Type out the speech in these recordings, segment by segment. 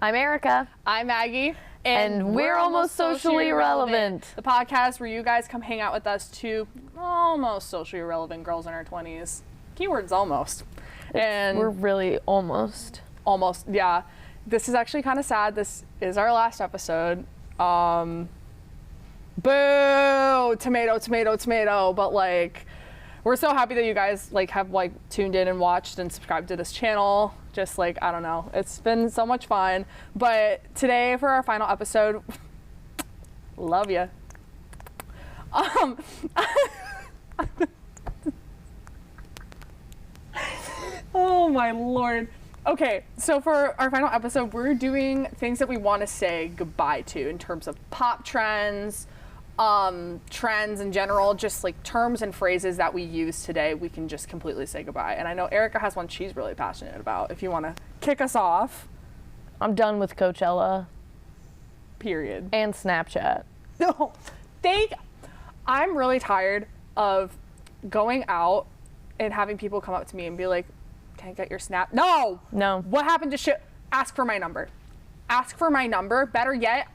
I'm Erica. I'm Maggie. And we're almost socially irrelevant. The podcast where you guys come hang out with us, two almost socially irrelevant girls in our 20s. Keywords almost. And we're really almost. Almost, yeah. This is actually kind of sad. This is our last episode. Boo! Tomato, tomato, tomato. But like, we're so happy that you guys like have like tuned in and watched and subscribed to this channel. Just like, I don't know, it's been so much fun. But today for our final episode, love ya. Oh my Lord. Okay, so for our final episode, we're doing things that we want to say goodbye to in terms of pop trends, trends in general, just like terms and phrases that we use today, we can just completely say goodbye. And I know Erica has one she's really passionate about. If you want to kick us off. I'm done with Coachella. Period. And Snapchat. No, I'm really tired of going out and having people come up to me and be like, can I get your Snap? No. What happened to shit? Ask for my number. Ask for my number. Better yet,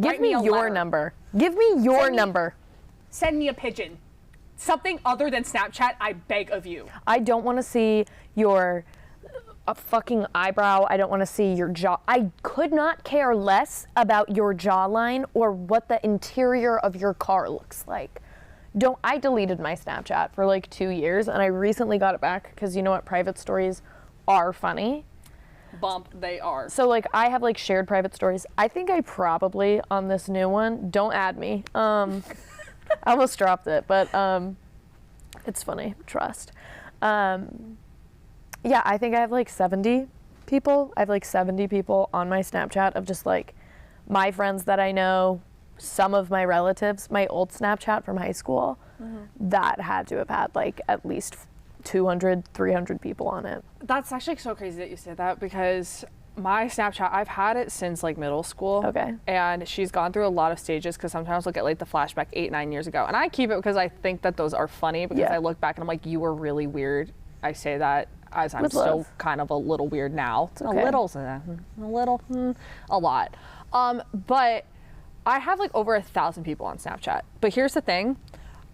give me your number. Give me your number. Send me a pigeon. Something other than Snapchat, I beg of you. I don't want to see your fucking eyebrow. I don't want to see your jaw. I could not care less about your jawline or what the interior of your car looks like. I deleted my Snapchat for like 2 years and I recently got it back because you know what, private stories are funny. Bump, they are. So like I have like shared private stories. I think I probably on this new one, don't add me. I almost dropped it, but it's funny, trust. Yeah, I think I have like 70 people. I have like 70 people on my Snapchat of just like my friends that I know, some of my relatives, my old Snapchat from high school, that had to have had like at least 200, 300 people on it. That's actually so crazy that you said that because my Snapchat, I've had it since like middle school. Okay. And she's gone through a lot of stages because sometimes I'll get like the flashback 8-9 years ago. And I keep it because I think that those are funny because I look back and I'm like, you were really weird. I say that as I'm still kind of a little weird now. It's okay. A lot. But I have like over 1,000 people on Snapchat. But here's the thing.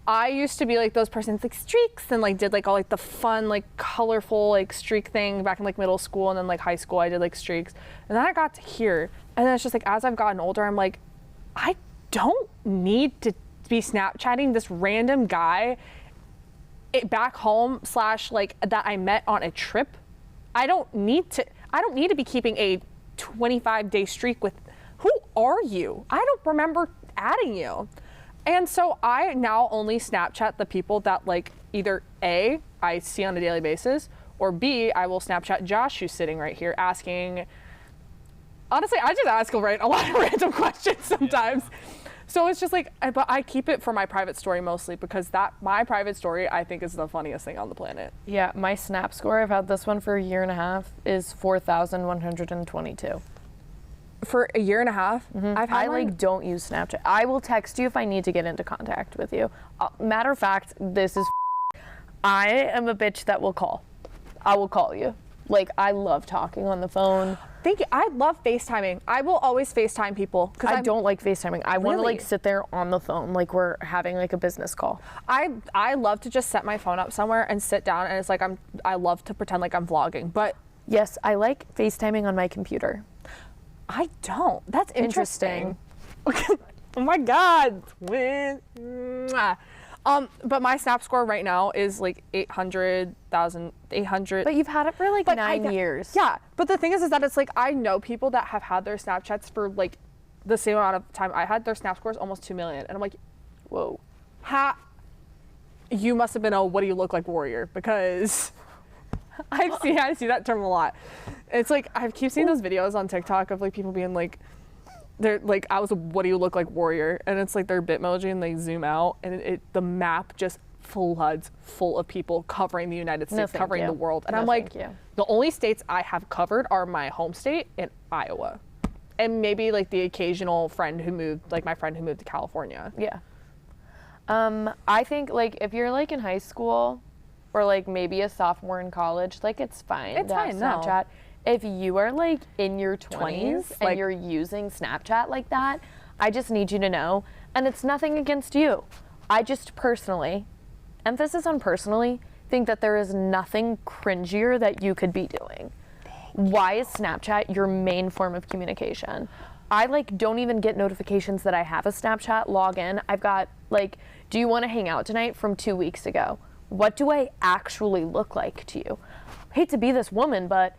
I used to be like those persons like streaks and like did like all like the fun like colorful like streak thing back in like middle school, and then like high school I did like streaks, and then I got to here, and then it's just like as I've gotten older I'm like, I don't need to be Snapchatting this random guy back home / like that I met on a trip. I don't need to be keeping a 25-day streak with, who are you? I don't remember adding you. And so I now only Snapchat the people that like either A, I see on a daily basis, or B, I will Snapchat Josh, who's sitting right here asking, honestly, I just ask a lot of random questions sometimes. So it's just like, but I keep it for my private story mostly because my private story I think is the funniest thing on the planet. Yeah, my Snap score, I've had this one for a year and a half, is 4,122. For a year and a half, I like don't use Snapchat. I will text you if I need to get into contact with you. Matter of fact, this is I am a bitch that will call. I will call you. Like, I love talking on the phone. Thank you. I love FaceTiming. I will always FaceTime people. I don't like FaceTiming. I want to like sit there on the phone like we're having like a business call. I love to just set my phone up somewhere and sit down, and it's like I love to pretend like I'm vlogging. But yes, I like FaceTiming on my computer. I don't. That's interesting. Oh my God. But my Snap score right now is like 800,800. But you've had it for like 9 years. Yeah. But the thing is that it's like I know people that have had their Snapchats for like the same amount of time I had. Their Snap score is almost 2 million. And I'm like, whoa. You must have been a what do you look like warrior, because I see that term a lot. It's like I keep seeing those videos on TikTok of like people being like, they're like, I was a what do you look like warrior, and it's like their Bitmoji and they zoom out and the map just floods full of people covering the United States, covering the world. And I'm like, the only states I have covered are my home state and Iowa, and maybe like the occasional friend who moved, like my friend who moved to California. Yeah. I think like if you're like in high school or like maybe a sophomore in college, like it's fine to have Snapchat. if you are like in your 20s and like, you're using Snapchat like that, I just need you to know, and it's nothing against you. I just personally, emphasis on personally, think that there is nothing cringier that you could be doing. Why is Snapchat your main form of communication? I like don't even get notifications that I have a Snapchat. Log in. I've got like, do you want to hang out tonight from 2 weeks ago? What do I actually look like to you? Hate to be this woman, but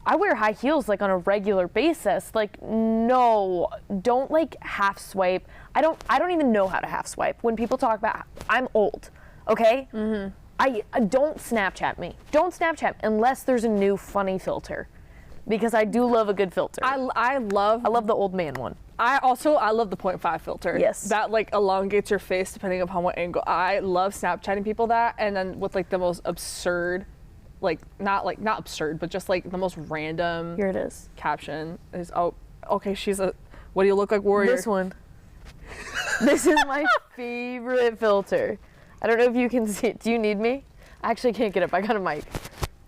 I wear high heels like on a regular basis. Like, no, don't like half swipe. I don't even know how to half swipe. When people talk about, I'm old, okay? Mm-hmm. I don't Snapchat me. Don't Snapchat unless there's a new funny filter, because I do love a good filter. I love the old man one. I love the 0.5 filter. Yes. That like elongates your face depending upon what angle. I love Snapchatting people that, and then with like the most absurd, like not absurd, but just like the most random. Here it is. Caption is, oh, okay, what do you look like, warrior? This one. This is my favorite filter. I don't know if you can see it. Do you need me? I actually can't get up. I got a mic.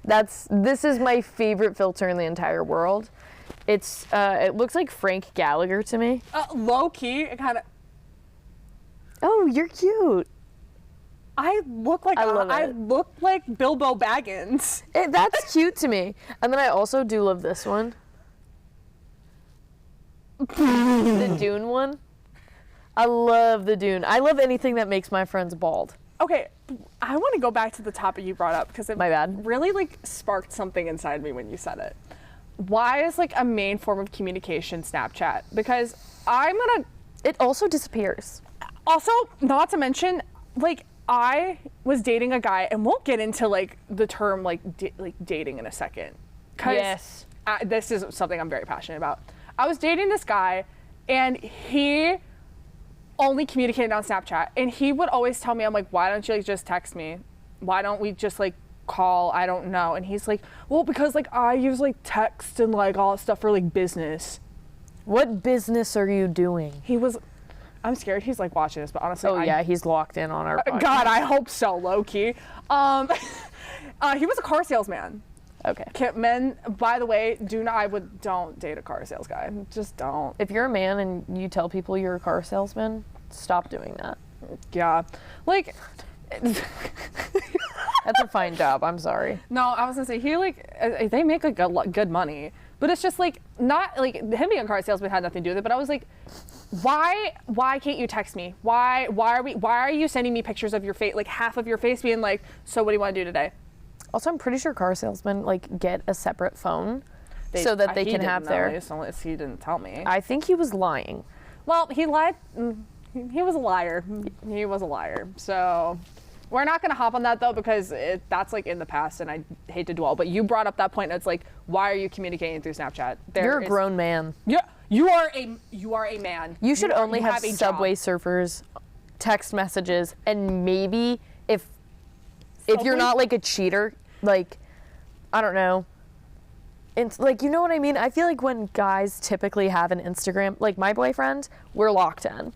This is my favorite filter in the entire world. It looks like Frank Gallagher to me. Low key, it kind of. Oh, you're cute. I look like Bilbo Baggins. That's cute to me. And then I also do love this one. The Dune one. I love the Dune. I love anything that makes my friends bald. Okay, I want to go back to the topic you brought up because it My bad. really like sparked something inside me when you said it. Why is like a main form of communication Snapchat? Because It also disappears. Also, not to mention, like I was dating a guy, and we'll get into like the term like dating in a second. Yes. This is something I'm very passionate about. I was dating this guy, and he only communicated on Snapchat, and he would always tell me, I'm like, why don't you like just text me? Why don't we just like call? I don't know. And he's like, well, because like I use like text and like all that stuff for like business. What business are you doing? I'm scared he's like watching this, but honestly, yeah, he's locked in on our podcast. God, I hope so, low key. He was a car salesman. Okay. Men, by the way, don't date a car sales guy. Just don't. If you're a man and you tell people you're a car salesman, stop doing that. Yeah. Like, that's a fine job. I'm sorry. No, I was gonna say they make like good money, but it's just like not like him being a car salesman had nothing to do with it. But I was like, why can't you text me? Why are you sending me pictures of your face, like half of your face being like, so what do you want to do today? Also, I'm pretty sure car salesmen like get a separate phone so that they can have their. He didn't tell me. I think he was lying. Well, he lied. He was a liar. He was a liar. So we're not going to hop on that though, because that's like in the past, and I hate to dwell. But you brought up that point. And it's like, why are you communicating through Snapchat? You're a grown man. Yeah, you are a man. You should only have Subway Surfers, text messages, and maybe if you're not like a cheater, like, I don't know. It's like, you know what I mean? I feel like when guys typically have an Instagram, like my boyfriend, we're locked in.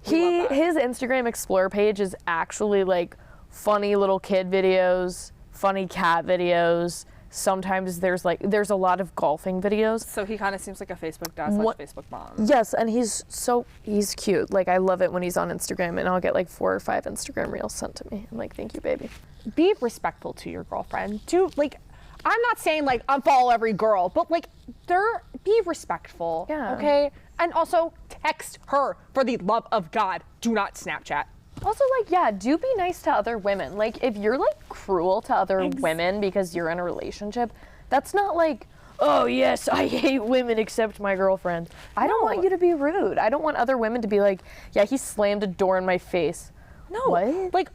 His Instagram Explore page is actually like funny little kid videos, funny cat videos. Sometimes there's a lot of golfing videos. So he kind of seems like a Facebook dad / Facebook mom. Yes, and he's cute. Like, I love it when he's on Instagram, and I'll get like 4 or 5 Instagram reels sent to me. I'm like, thank you, baby. Be respectful to your girlfriend. I'm not saying like unfollow every girl, but like be respectful. Yeah. Okay. And also text her, for the love of God. Do not Snapchat. Also, like, yeah, do be nice to other women. Like, if you're like cruel to other women because you're in a relationship, that's not like, oh yes, I hate women except my girlfriend. I don't want you to be rude. I don't want other women to be like, yeah, he slammed a door in my face. No. What? Like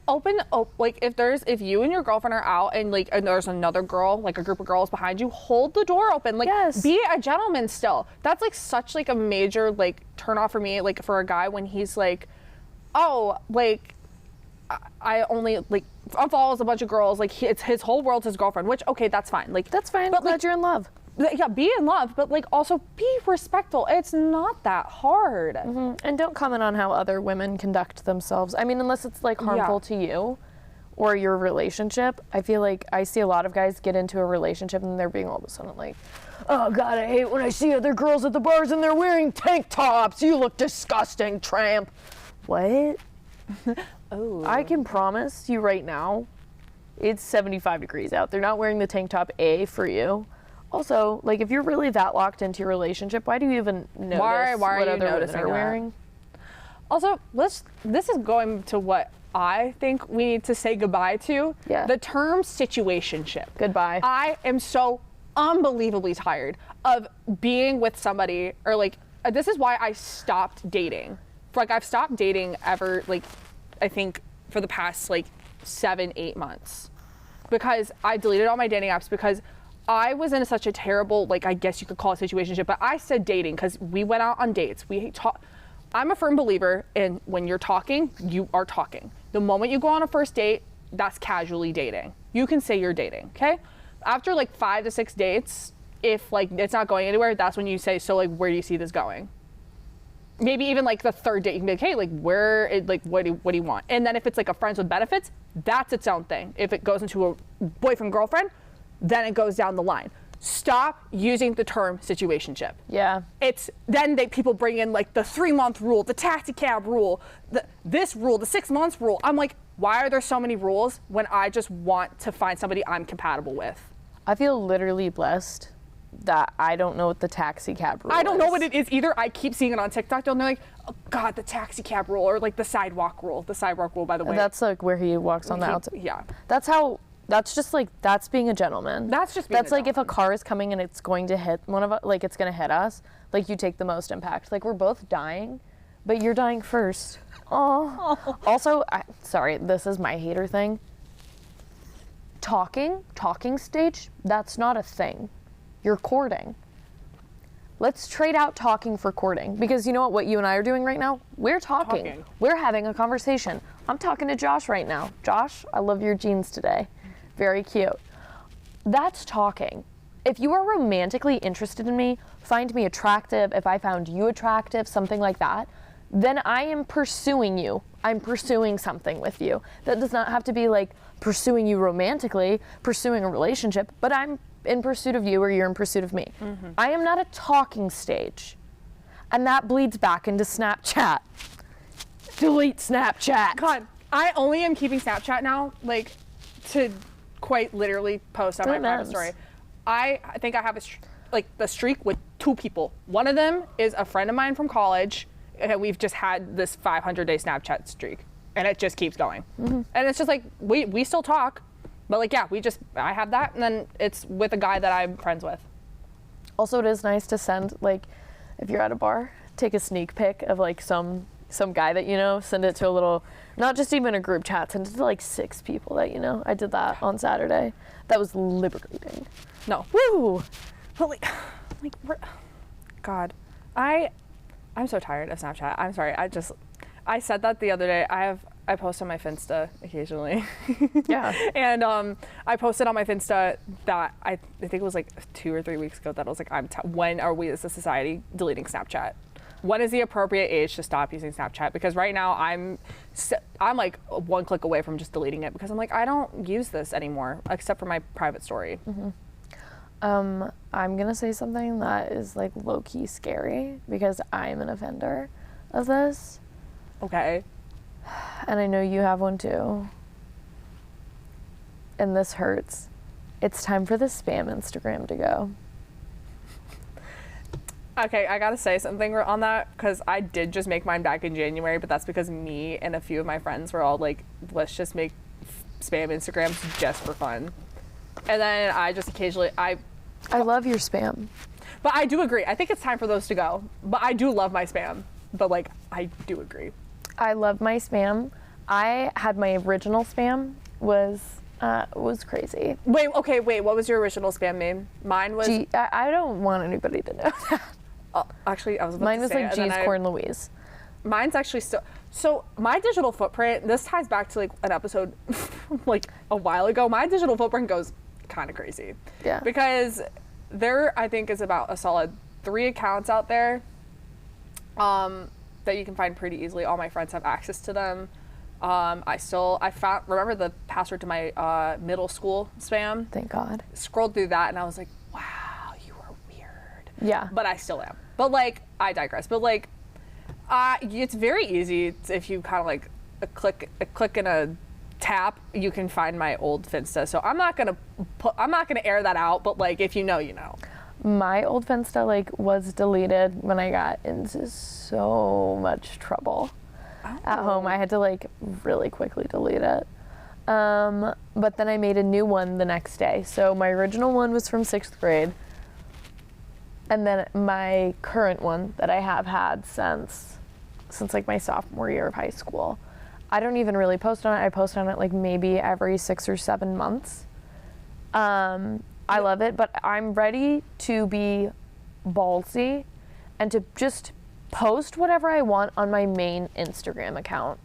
like if you and your girlfriend are out and like and there's another girl, like a group of girls behind you, hold the door open. Like, yes. Be a gentleman still. That's like such like a major like turn off for me, like for a guy when he's like, oh, like I only like unfollows a bunch of girls, like it's his whole world's his girlfriend, which okay, that's fine. Like that's fine. But glad you're in love. Yeah, be in love, but like also be respectful. It's not that hard. Mm-hmm. And don't comment on how other women conduct themselves. I mean, unless it's like harmful to you. or your relationship, I feel like I see a lot of guys get into a relationship and they're being all of a sudden like, oh God, I hate when I see other girls at the bars and they're wearing tank tops. You look disgusting, tramp. What? Oh. I can promise you right now, it's 75 degrees out. They're not wearing the tank top for you. Also, like, if you're really that locked into your relationship, why do you even notice why what are you other women noticing are that? wearing? Also, this is going to what I think we need to say goodbye to. Yeah. The term situationship. Goodbye. I am so unbelievably tired of being with somebody, or like, this is why I stopped dating. Like, I've stopped dating ever, like, I think for the past like 7-8 months, because I deleted all my dating apps because I was in such a terrible, like, I guess you could call it situationship, but I said dating because we went out on dates. I'm a firm believer in when you're talking, you are talking. The moment you go on a first date, that's casually dating. You can say you're dating, okay? After like 5 to 6 dates, if like it's not going anywhere, that's when you say, so like, where do you see this going? Maybe even like the third date, you can be like, hey, like what do you want? And then if it's like a friends with benefits, that's its own thing. If it goes into a boyfriend, girlfriend, then it goes down the line. Stop using the term situationship. Yeah. It's then people bring in like the 3-month rule, the taxi cab rule, this rule, the 6 months rule. I'm like, why are there so many rules when I just want to find somebody I'm compatible with? I feel literally blessed that I don't know what the taxi cab rule is. I don't know what it is either. I keep seeing it on TikTok and they're like, oh God, the taxi cab rule, or like the sidewalk rule. The sidewalk rule, by the way. That's like where he walks on the outside. Yeah. That's just like, that's being a gentleman. That's just being That's like if a car is coming and it's going to hit one of us, like it's going to hit us, like you take the most impact. Like we're both dying, but you're dying first. Oh. Also, sorry, this is my hater thing. Talking stage, that's not a thing. You're courting. Let's trade out talking for courting, because you know what you and I are doing right now? We're talking. We're having a conversation. I'm talking to Josh right now. Josh, I love your jeans today. Very cute. That's talking. If you are romantically interested in me, find me attractive, if I found you attractive, something like that, then I am pursuing you. I'm pursuing something with you. That does not have to be like pursuing you romantically, pursuing a relationship, but I'm in pursuit of you or you're in pursuit of me. Mm-hmm. I am not a talking stage. And that bleeds back into Snapchat. Delete Snapchat. God, I only am keeping Snapchat now, like, to quite literally post on my private story. I think I have the streak with 2 people. One of them is a friend of mine from college, and we've just had this 500-day Snapchat streak, and it just keeps going. Mm-hmm. And it's just like, we still talk, but like, yeah, I have that, and then it's with a guy that I'm friends with. Also, it is nice to send, like, if you're at a bar, take a sneak pic of like some guy that you know, send it to a little, not just even a group chat, send it to like 6 people that you know. I did that on Saturday. That was liberating. No. Woo! But God, I'm so tired of Snapchat. I'm sorry. I said that the other day. I post on my Finsta occasionally. Yeah. And I posted on my Finsta that I think it was like 2 or 3 weeks ago that I was like, when are we as a society deleting Snapchat? When is the appropriate age to stop using Snapchat? Because right now I'm like 1 click away from just deleting it, because I'm like, I don't use this anymore except for my private story. Mm-hmm. I'm gonna say something that is like low-key scary, because I'm an offender of this. Okay. And I know you have one too. And this hurts. It's time for the spam Instagram to go. Okay, I gotta say something on that, because I did just make mine back in January, but that's because me and a few of my friends were all like, let's just make spam Instagrams just for fun. And then I just occasionally, I love your spam. But I do agree. I think it's time for those to go. But I do love my spam. But like, I do agree. I love my spam. I had my original spam was crazy. Wait, what was your original spam name? Mine was... I don't want anybody to know that. Actually, I was about Mine to was say like G's Corn Louise. Mine's actually still... So my digital footprint, this ties back to like an episode like a while ago. My digital footprint goes kind of crazy. Yeah. Because there, I think, is about a solid 3 accounts out there that you can find pretty easily. All my friends have access to them. Remember the password to my middle school spam? Thank God. Scrolled through that and I was like, wow, you are weird. Yeah. But I still am. But like, I digress. But like, it's very easy if you kind of like a click and a tap, you can find my old Finsta. So I'm not gonna air that out. But like, if you know, you know. My old Finsta like was deleted when I got into so much trouble at home. I had to like really quickly delete it. But then I made a new one the next day. So my original one was from 6th grade. And then my current one that I have had since like my sophomore year of high school. I don't even really post on it. I post on it like maybe every 6 or 7 months. I love it, but I'm ready to be ballsy and to just post whatever I want on my main Instagram account.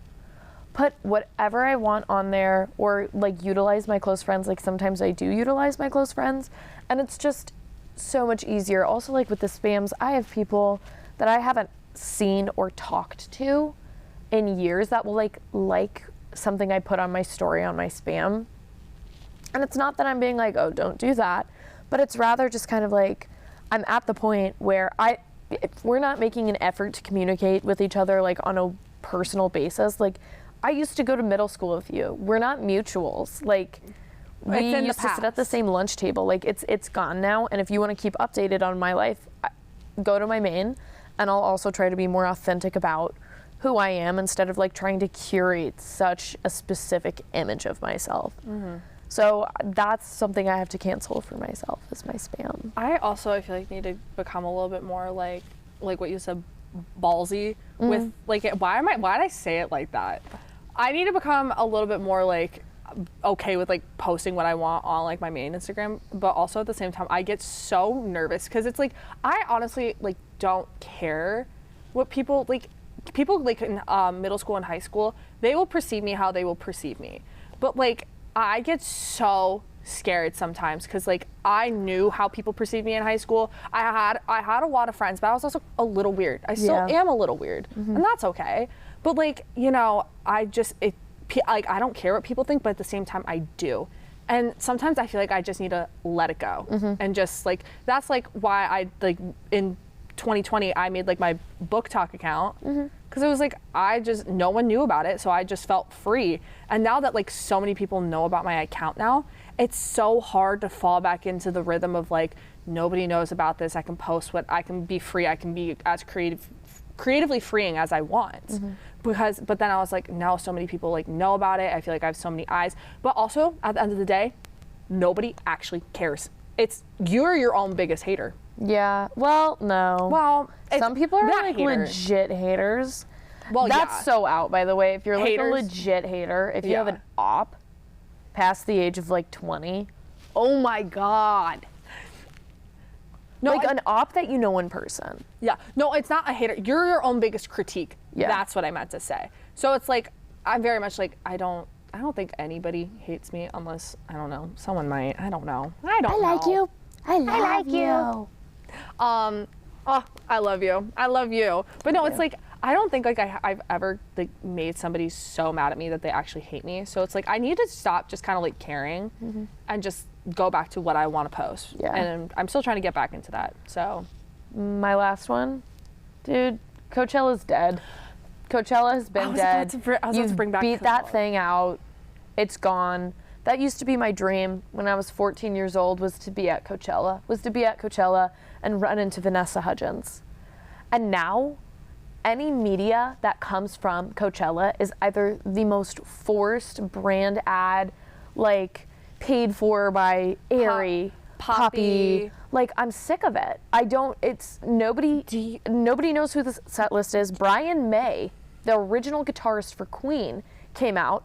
Put whatever I want on there, or like utilize my close friends. Like sometimes I do utilize my close friends, and it's just so much easier. Also, like with the spams, I have people that I haven't seen or talked to in years that will like something I put on my story on my spam. And it's not that I'm being like, oh, don't do that, but it's rather just kind of like, I'm at the point where if we're not making an effort to communicate with each other like on a personal basis. Like, I used to go to middle school with you. We're not mutuals. Like, we used to sit at the same lunch table. Like, it's gone now. And if you want to keep updated on my life, go to my main, and I'll also try to be more authentic about who I am instead of like trying to curate such a specific image of myself. Mm-hmm. So that's something I have to cancel for myself, is my spam. I feel like need to become a little bit more like what you said, ballsy with like, why did I say it like that? I need to become a little bit more like okay with like posting what I want on like my main Instagram, but also at the same time I get so nervous because it's like, I honestly like don't care what people like in middle school and high school, they will perceive me how they will perceive me. But like, I get so scared sometimes because like I knew how people perceived me in high school. I had a lot of friends, but I was also a little weird. I still am a little weird, and that's okay. But like, you know, I don't care what people think, but at the same time I do. And sometimes I feel like I just need to let it go, and just like, that's like why I like in 2020 I made like my book talk account, because it was like, no one knew about it, so I just felt free. And now that like so many people know about my account now, it's so hard to fall back into the rhythm of like, nobody knows about this, I can post what I can, be free, I can be as creatively freeing as I want. But then I was like, now so many people like know about it, I feel like I have so many eyes, but also at the end of the day, nobody actually cares. You're your own biggest hater. Yeah, well, no. Well, some people are like legit haters. Well, that's so out, by the way. If you're like a legit hater, if you have an op past the age of like 20, oh my God. No, like an op that you know in person. Yeah, no, it's not a hater. You're your own biggest critique. Yeah. That's what I meant to say. So it's like, I'm very much like, I don't think anybody hates me unless, I don't know, someone might. I don't know. I like you. I like you. Oh, I love you. I love you. But no, it's like, I don't think like I've ever like made somebody so mad at me that they actually hate me. So it's like, I need to stop just kind of like caring and just go back to what I want to post. Yeah. And I'm still trying to get back into that. So my last one, dude, Coachella's dead. Coachella has been dead. You've beat that thing out. It's gone. That used to be my dream when I was 14 years old, was to be at Coachella and run into Vanessa Hudgens. And now, any media that comes from Coachella is either the most forced brand ad, like paid for by Aerie, Poppy. Like, I'm sick of it. Nobody knows who the set list is. Brian May, the original guitarist for Queen, came out,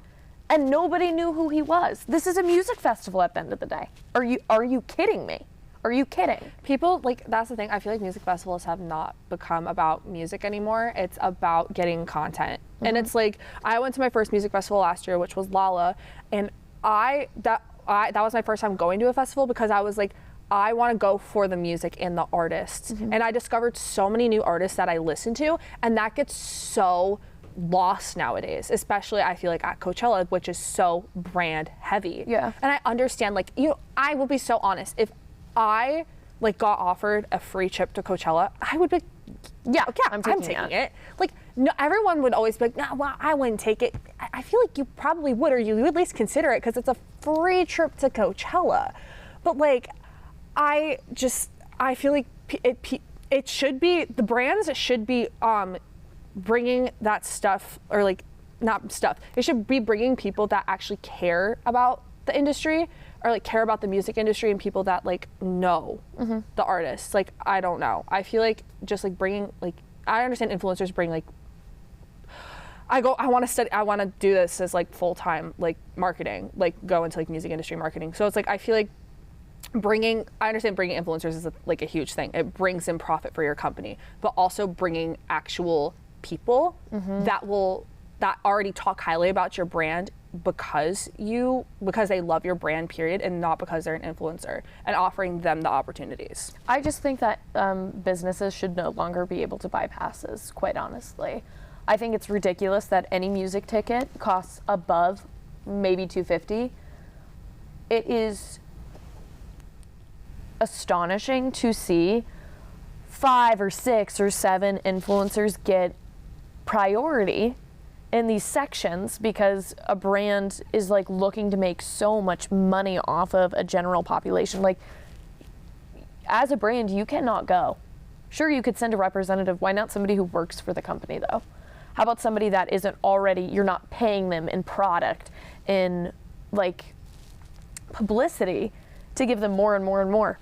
and nobody knew who he was. This is a music festival at the end of the day. Are you kidding me? Are you kidding? People, like, that's the thing. I feel like music festivals have not become about music anymore. It's about getting content. And it's like, I went to my first music festival last year, which was Lala, and that was my first time going to a festival because I was like, I want to go for the music and the artists. And I discovered so many new artists that I listen to, and that gets so lost nowadays, especially I feel like at Coachella, which is so brand heavy. Yeah. And I understand, like, you know, I will be so honest. If I like got offered a free trip to Coachella, I would be, yeah, I'm taking it. Like, no, everyone would always be like, no, well, I wouldn't take it. I feel like you probably would, or you would at least consider it because it's a free trip to Coachella. But like, I feel like it should be, the brands should be bringing that stuff, or like, not stuff, it should be bringing people that actually care about the industry, or like care about the music industry, and people that like know the artists. Like, I don't know. I feel like just like bringing, like, I understand influencers bring like, I want to do this as like full-time like marketing, like go into like music industry marketing. So it's like, I feel like I understand bringing influencers is like a huge thing. It brings in profit for your company, but also bringing actual people that already talk highly about your brand because they love your brand, period, and not because they're an influencer, and offering them the opportunities. I just think that businesses should no longer be able to buy passes, quite honestly. I think it's ridiculous that any music ticket costs above maybe $250. It is astonishing to see 5 or 6 or 7 influencers get priority in these sections because a brand is like looking to make so much money off of a general population. Like, as a brand, you cannot go. Sure, you could send a representative. Why not somebody who works for the company, though? How about somebody that isn't already, you're not paying them in product, in like publicity to give them more and more and more?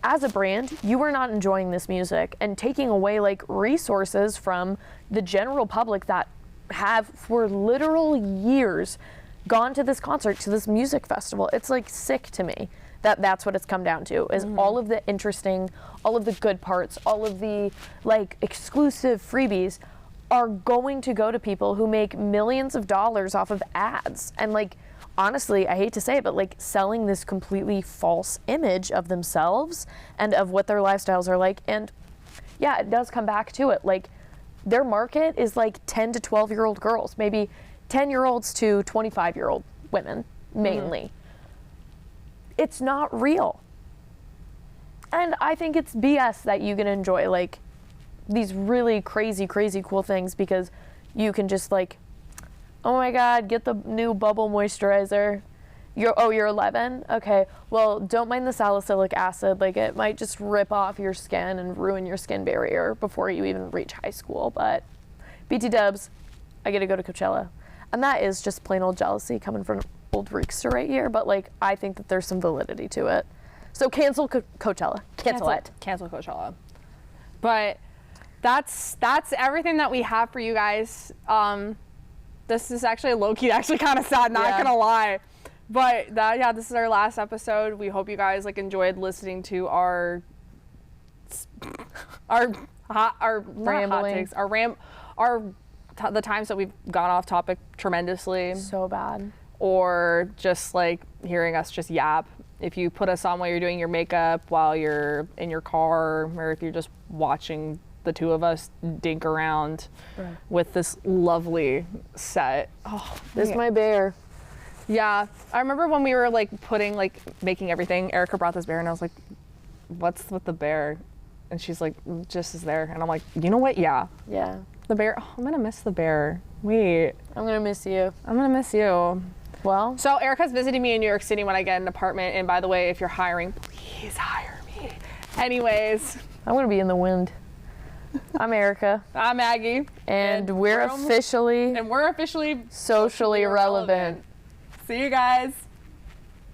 As a brand, you are not enjoying this music and taking away like resources from the general public that have for literal years gone to this concert, to this music festival. It's like sick to me that that's what it's come down to, is all of the interesting, all of the good parts, all of the like exclusive freebies are going to go to people who make millions of dollars off of ads. And like, honestly, I hate to say it, but like selling this completely false image of themselves and of what their lifestyles are like. And yeah, it does come back to it. Like, their market is like 10 to 12-year-old girls, maybe 10-year-olds to 25-year-old women, mainly. It's not real. And I think it's BS that you can enjoy like these really crazy, crazy cool things because you can just like, oh my God, get the new bubble moisturizer. You're 11? Okay, well, don't mind the salicylic acid. Like, it might just rip off your skin and ruin your skin barrier before you even reach high school. But BT dubs, I get to go to Coachella. And that is just plain old jealousy coming from old Reekster right here. But like, I think that there's some validity to it. So cancel Coachella. Cancel it. Cancel Coachella. But that's everything that we have for you guys. This is actually low-key actually kind of sad, not gonna lie. But this is our last episode. We hope you guys like enjoyed listening to our rambling, the times that we've gone off topic tremendously. So bad. Or just like hearing us just yap. If you put us on while you're doing your makeup, while you're in your car, or if you're just watching the two of us dink around with this lovely set. Oh, this is my bear. Yeah, I remember when we were like making everything, Erica brought this bear and I was like, what's with the bear? And she's like, just is there. And I'm like, you know what? Yeah. Yeah. The bear, I'm gonna miss the bear. Wait. I'm gonna miss you. I'm gonna miss you. Well. So Erica's visiting me in New York City when I get an apartment. And by the way, if you're hiring, please hire me. Anyways. I'm gonna be in the wind. I'm Erica. I'm Maggie. And we're officially socially relevant. See you guys.